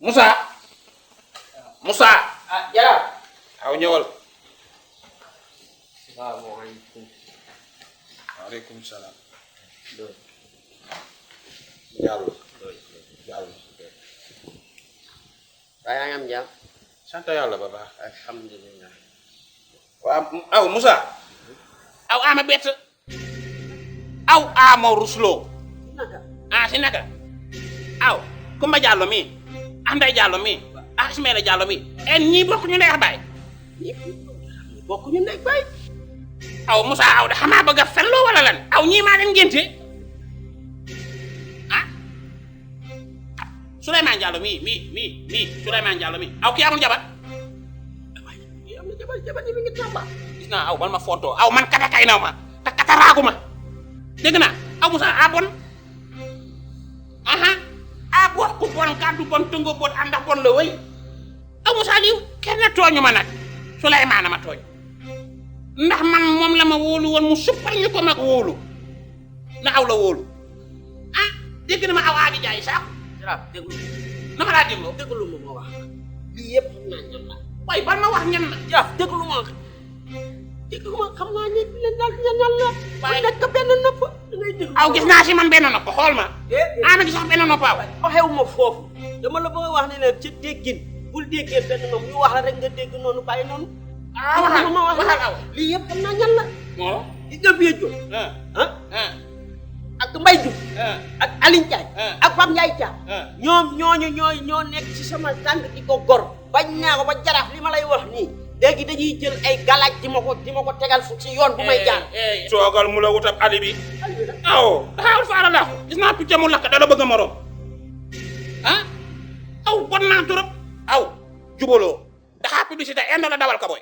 Musa Musa Jara. aw ñëwal. Salaamaaleykum. waaleykum salaam. Doy. Yàlla. Doy. Yàlla. Waaye yaa ngi am jàmm. sant yàlla ba baax. Alhamdulillah. waaw aw Musa. aw ama bett. aw ama rusloo. Naka. si naka. aw Kumba Diallo mi. Anday Diallo mi. Ismaïla Diallo mi. ñii bokk ñu neex baay. Bokk ñu nekk bay. aw Musa aw de xamaa bëgg a fenloo wala lan. aw ñii maa leen ngénte. Souleymane Diallo mi Souleymane Diallo mi. aw kii amul jabar. Kii am na jabar ji mi ngi Tamba. gis naa aw bal ma fontoo aw man kata kay naw ma te kata raagu ma dégg naa aw Musa a bon a wax ku bon kàddu bon tëngo bon àndax bon la wëy aw Musa lii kenn tooñu ma nag Souleymane ma tooñ ndax man moom la ma wóolu woon mu suppal ñu ko mag wóolu na aw la wóolu dégg na ma aw aadi jaay sax Jara déglu. na ma laa dégloo Déglu ma wax. Lii yëpp xam naa ñan la. waaye bal ma wax ñan na Jara déglu ma. Déglu ma xam naa ne leen daal ñan la. Waaye nekk benn nopp. Da ngay déglu. aw gis naa si man benn nopp xool ma ana gis sax benn nopp aw Waxewu ma foofu. Dama la bëgg a wax ne leen ci déggin. Bul déggee benn nopp ñu wax la rek nga dégg noonu bàyyi noonu. waxal aw Lii yëpp xam naa ñan la. moo Gis nga Vieux Diop. Ak Mbaye Diouf. ak Aline Ndiaye. ak Pape Ndiaye Thiam. ñoom ñoo nekk ci sama tànk di ko gor. bañ naa ko ba jaraaf li ma lay wax nii. léegi dañuy jël ay galaaj di ma ko tegal fu ci yoon bu may jaar. soogal mu la wutab ali bi aw daxawul faara laaxu gis naa picc mu lakk dala bëgg a morom aw bon naa trop aw jubaloo daxaa publicité indo la dawal ka boy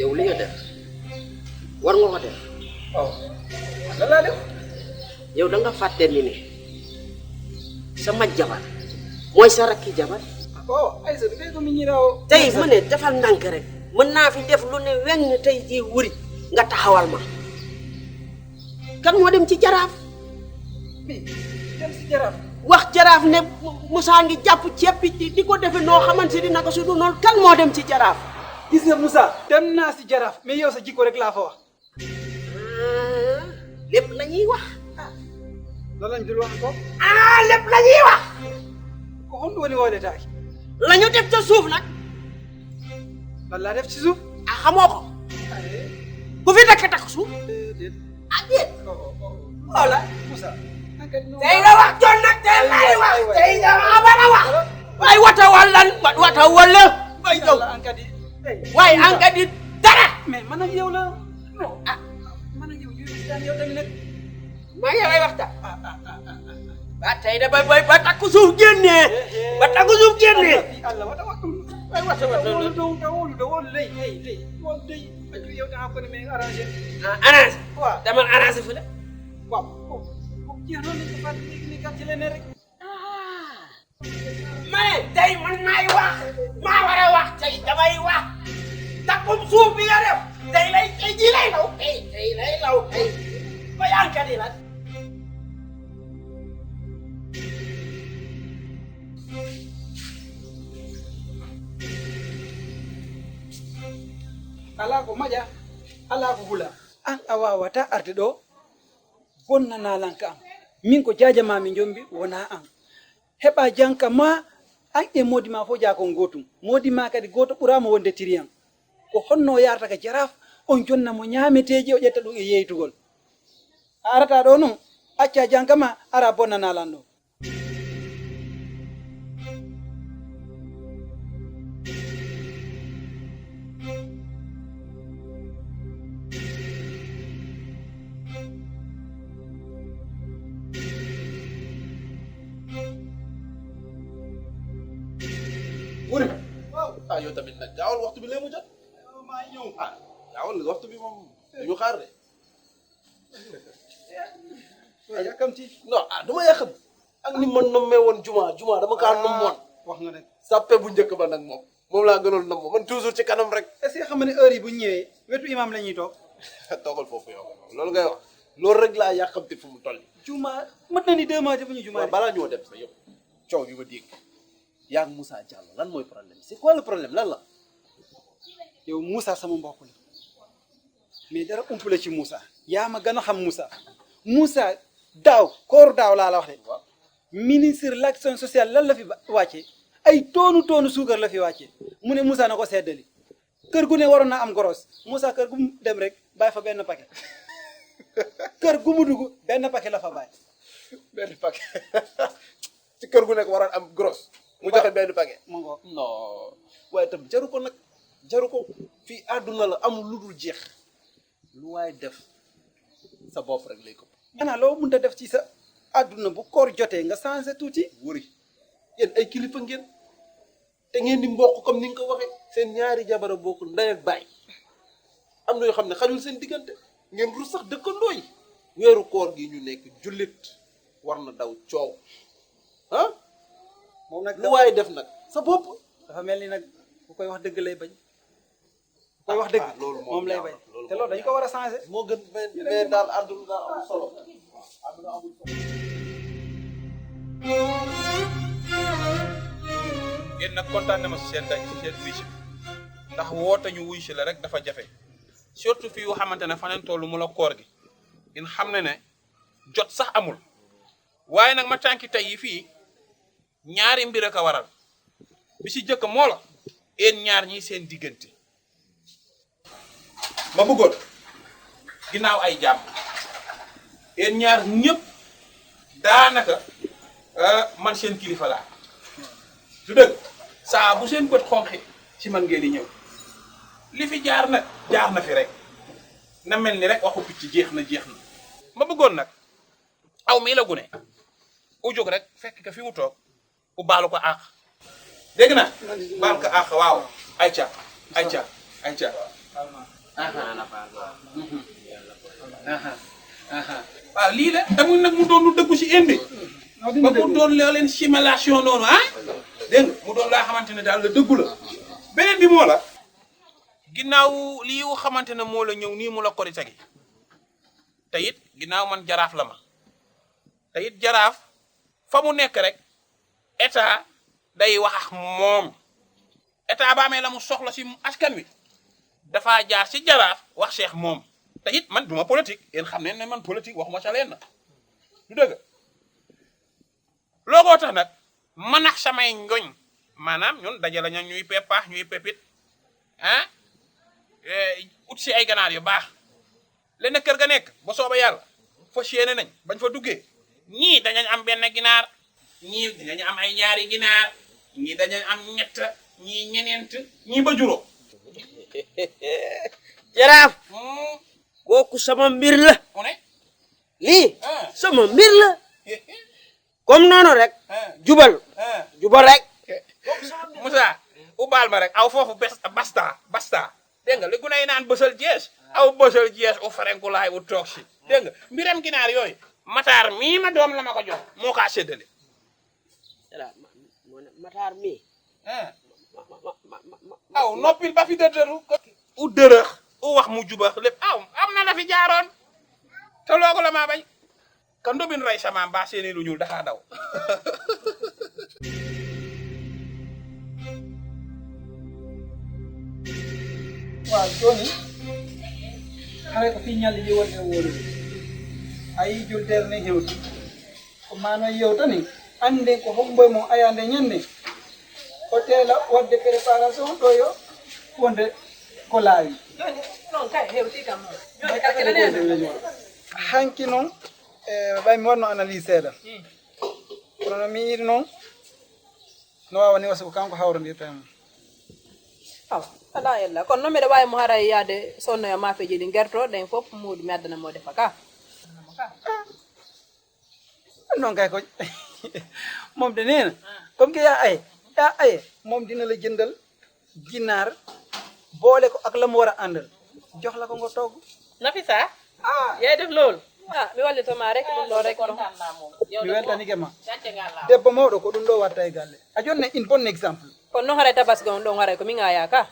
yow li nga def war nga ko def. lan laa def. yow da nga fàtte ni ne sama jabar mooy sa rakki jabar. Aïssatou kay ko mi ñi raw. tey mu ne defal ndànk rek mën naa fi def lu ne weng tey jii wuri nga taxawal ma. kan moo dem ci jaraaf. dem si jaraaf. wax jaraaf ne Moussa ngi jàpp ceeb bi di ko defe noo xamante ni naka su du noonu kan moo dem ci jaraaf. gis nga Moussa. dem naa si jaraaf mais yow sa jikko rek laa fa wax. lépp la ñuy wax. loolu lañ dul wax ko. lépp la ñuy wax. ko honɗum woni woode taaki. la ñu def ca suuf nag. lan laa def ci suuf. xamoo ko. ku fi takk suuf. déet. déet. voilà. Moussa. tey nga wax joon nag tey lay wax tey nga war a wax. waaye wata wallan wata walla. bay jow waaye ANCAR di dara. mais man ak yow la. non man ak yow yow tamit nag. maa ngi lay waxtaan. ba tey da ba takku suuf génnee. ba takku suuf génnee. Allah wata wattum. ay wata wolu dow wolu ley wolu dey aju yow taxa ko ne mais arrangé. arrangé. waaw dama arrangé fu de. waaw jeex noonu lañ ko fàtte léegi ne kat ci leneen rek. ma ne tey man maay wax maa war a wax tey damay wax takkum suuf bi nga def tey ji lay law tey lay law tey ba ANCAR yi lan. ala ko maƴa ala ko hula an a wawata arde ɗo bonnanalanka am min ko jajamami jombi wona an heɓa janka ma an e modi ma fo jakon gotum modi ma kadi goto ɓurama wonde tiriyan ko honno yarata ka jaraf on jonna mo ñameteji o ƴetta ɗum e yeytugol a arata ɗo noon acca janka ma ara bonnanalan ɗo. yow tamit nag gaawal waxtu bi lee mu jot maa ñëw ah gaawal waxtu bi moom ñu xaar de yàkkamti non ah dama yàqam ak ni ma nommee woon juma dama kaa nommoon wax nga nag sàppe bu njëkk ba nag moom laa gënoon namm man toujours ci kanam rek est-ce que xam nga ne heure yi bu ñu ñëwee wetu imam la ñuy toog toogal foofu yow loolu ngay wax loolu rek laa yàqamti fu mu toll juma mat na ni 2 mois defuñu juma waaw de balaa ñoo dem sa yëpp coow yu ma dégg yaa ngi Moussa Diallo lan mooy problème c'est quoi le problème lan la yow Moussa sama mbokk la mais dara ump la ci Moussa yaa ma gën a xam Moussa daaw kooru daaw laa la wax de ministre de l'action sociale lan la fi wàcce ay toonu suukar la fi wàcce mu ne Moussa na ko seddali kër gu ne waroon naa am goros Moussa kër gu mu dem rek bàyyi fa benn paquet kër gu mu dugg benn paquet la fa bàyyi benn paquet ci kër gu nekk waroon am gros mu joxe benn paquet mu ngoog non waaye tam jaru ko nag jaru ko fii àdduna la amul lu dul jeex lu waaye def sa bopp rek lay ko maanaam loo mënta def ci sa àdduna bu koor jotee nga changé tuuti wëri yéen ay kilifa ngeen te ngeen di mbokk comme ni nga ko waxee seen ñaari jabara bokkul ndey ak baay am na yoo xam ne xajul seen diggante ngeen rus sax dëkkandoo yi weeru koor gi ñu nekk jullit war na daw coow ah moom nag lu waaye def nag sa bopp dafa mel ni nag bu koy wax dëgg lay bañ koy wax dëgg loolu moom lay bañ te loolu dañ ko war a changé moo gën mais daal àdduna daa am solo àdduna amul solo yéen nag kontaan na ma si seen daj si seen wuy si ndax woote ñu wuy si la rek dafa jafe surtout fii yoo xamante ne faneen tollu mu la koor gi ngeen xam ne jot sax amul waaye nag ma tànki tey yi fii ñaari mbir a ko waral bi si jëkk moo la yéen ñaar ñi seen diggante ma bëggoon ginnaaw ay jàmm yéen ñaar ñëpp daanaka man seen kilifa laa du dëgg saa bu seen bët xonqi ci man ngeen di ñëw li fi jaar nag jaar na fi rek na mel ni rek waxu picc jeex na ma bëggoon nag aw mii la gune u jóg rek fekk ka fi mu toog u baalu ko àq dégg na baal ko àq waaw ayca waaw lii la tamit nag mu doon lu dëggu si indi ba mu doon la leen simulation noonu ah dégg nga mu doon laa xamante ne daal la dëggu la beneen bi moo la ginnaaw lii wu xamante ne moo la ñëw nii mu la kori tegi te it ginnaaw man jaraaf la ma te it jaraaf fa mu nekk rek état day wax ak moom état ba amee la mu soxla si askan wi dafaa jaar si jaraaf wax Cheikh moom te it man duma politique yéen xam ne man politique waxuma sa leen na du dëgg loogoo tax nag man ak samay ngoñ maanaam ñun dajale ña ñuy peppaax ñuy pepit ah ut si ay ganaar yu baax lenn kër ga nekk ba sooba yàlla fas yéene nañ bañ fa duggee ñii dañañ am benn ginaar ñii dañu am ay ñaari ginaar ñii dañañ am ñett ñii ñeneent ñii ba juróom jaraaf kooku sama mbir la mu ne lii sama mbir la comme noonu rek jubal rek Moussa ubbaal ma rek aw foofu basta dégg nga li gu nay naan bësal jees aw bësal jees u ferenkulaay u toog si dégg nga mbiram ginaar yooyu mataar mii ma doom la ma ko jox moo kaa séddale mataar mii aw noppil ba fi dëdëru u dërëx u wax mu jubax lépp aw am na la fi jaaroon te loogu la maa bañ ka ndobin rey sama mbaa seeni lu ñuul daxaa daw waaw Tony xare ko fi ñalli yi wonde wóolu ayi jultere ne hewti ko mano yewtani ande ko homboy mo ayande ñande o teela wadde préparation ɗo yo wonde ko laawi hanki noon ɓay mi wanno analyse seeɗa kono no mi yiɗi noon no wawani wasa ko kanko hawrodirtama aw ala yalla kono noon mbiɗa wawi mo hara yaade sonnoyo mafeji ɗi guerto ɗen fof muuɗi mi addana mo defa ka noon kay ko moom de nee na comme que yaa aye moom dina la jëndal ginaar boole ko ak la mu war a àndal jox la ko nga togg. Nafisa ah yaay def loolu mi wallito ma rek ɗum ɗo rek ɗum mi weltanike ma debbo mawɗo ko ɗum ɗo watta e galle a jonni une bon exemple. kono noon haray tabaski on ɗon haray ko min aya ka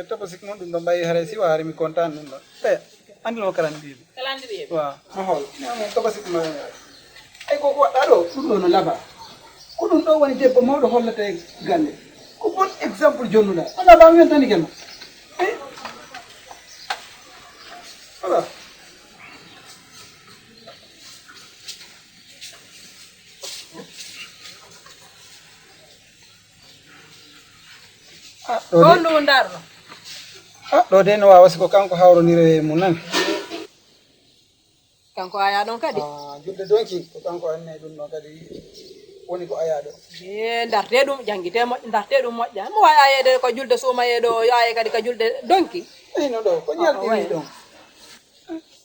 tabasik noon ɗum ɗo mbayi haray si waari mi contane ɗum ɗon ɓe andino kalandiɓe kalandiriye waaw ma hool tabasik ma ay koko waɗɗa ɗo ɗum ɗo no laaɓa ko ɗum ɗo woni debbo mawɗo hollata e galle ko bon exemple jonnuɗa ala ba mi weltanike ma voilà ɗon ndu darno ɗo de no wawa siko kanko hawronire mum nan kanko aya ɗon kadi julde donki ko kanko anne ɗum ɗon kadi woni ko aya ɗo e darte ɗum jangguite moƴƴa darte ɗum moƴƴa mo wawi ayede ko julde suumayeɗo yo aye kadi ko julde donki eyno ɗo ko ñalɗini ɗon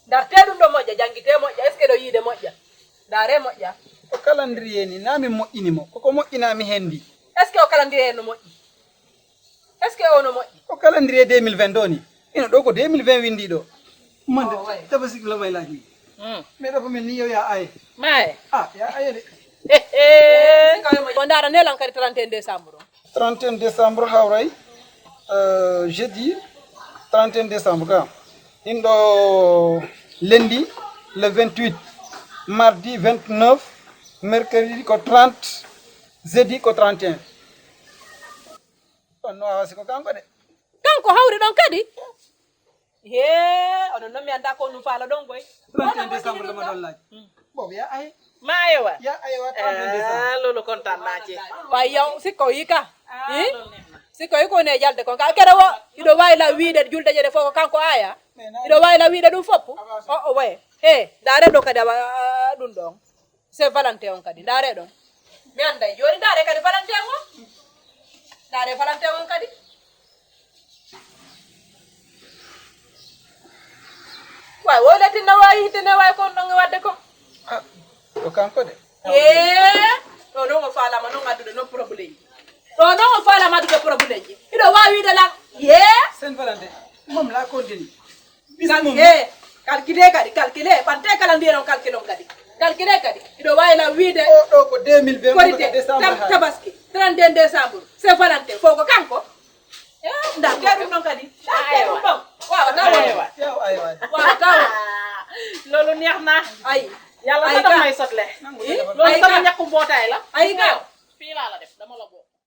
darte ɗum ɗo moƴƴa jangguite moƴƴa est ce que ɗo yiide moƴƴa dare moƴƴa o calendrier ni na min moƴƴinimo koko moƴƴinami hen ndi est ce que o calendrier no moƴƴi est ce que ono moƴƴi o calendrier 2020 ɗo ni ino ɗo ko 2020 windi ɗo mande tabasik lamaylaji mais ɗo komin ni yo ya aye maye ya aye de ko dara nelan kadi 31 décembre 31 décembre hawray jeudi 31 décembre ka in ɗo lundi le 28 mardi 29 mercredi ko 30 jeudi ko 31 on no wawa siko kanko de kanko hawri ɗon kadi he oɗon noon mi anda ko ɗum faala ɗon boy 31 décembre lama ɗon laaji bobo ya aye ma ayewa ya ayewa 31 décembre loolu kontaan naa ci way yaw sikko yi ka sikko yi ko ne jalde kon ka kere wo iɗo wawi la wiide julde jeɗe fof ko kanko aya iɗo wawi la wiide ɗum fopp o way he dare ɗo kadi awa ɗum ɗon c'est valentin on kadi dare ɗon mi anday joni dare kadi valentin on dare valentin on kadi way woyletinno wawi hittine wawi kon ɗon e wadde ko ko kanko de ɗo noon o falama noon addude noon probléme ɗo noon o falama addude probléme ji iɗo wawi wiide lan Saint Valentin mom la continue calculé kadi calculé ɓante calendrier on calcule on kadi calculé kadi iɗo wawi la wiide o ɗo ko 2020 korité décembre tabaski 31 décembre Saint Valentin fof ko kanko darte ɗum ɗon kadi darte ɗum ɗon wawa tawa yaw ayewa wawa tawa loolu neex na ayi yàlla sa daf may sotle loolu sama ñàkku mbootaay la